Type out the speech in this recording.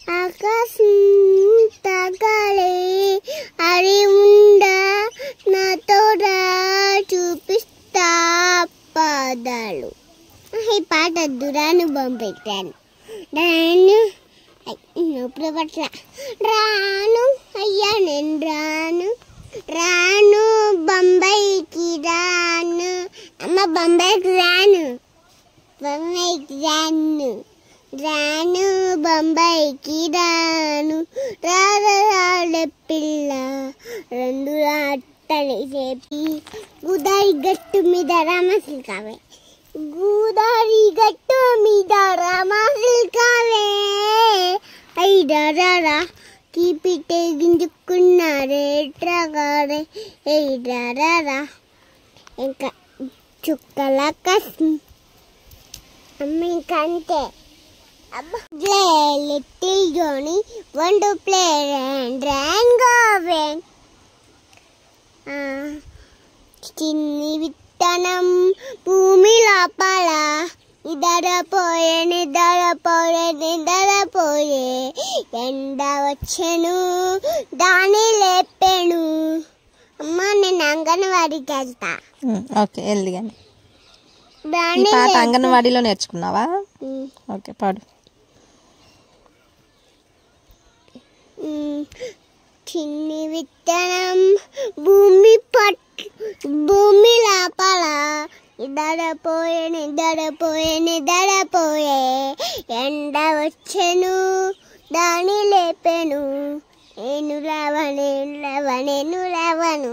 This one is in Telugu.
ఆకాశం తగలే అరి ఉండ నాతో చూపిస్తా పాదాలు. ఈ పాట దురాను పంపించాను. రాను ఇప్పుడు పట్ల రాను అయ్యా నేను రాను రాను బొంబాయికి రాను అమ్మ బొంబాయికి రాను బొంబాయికి రాను రాను బొంబాయికి రాను రాలే పిల్ల రెండు రాటలు చెప్పి గోదావరి గట్టు మీద రామసులు కావే గోదావరి గట్టు మీద రామసులు కావే ఐదారా తీపి తెగించుకున్నారే ట్రగారే ఐదారా ఇంకా చుక్కల కసం అమ్మ ఇంకంతే. Little Johnny want to play and go away. చిన్ని విత్తనం భూమి లోపల నిద్రపోయే ఎండ వచ్చెను దాని లేపెను. అమ్మ నేను అంగన్వాడికి వెళ్తా. ఓకే వెళ్ళి కానీ పాట అంగన్వాడీలో నేర్చుకున్నావా? ఓకే పాడు. చిన్ని విత్తనం భూమి లోపల నిద్రపోయే ఎండ వచ్చెను దాని లేపెను నేను లేవను.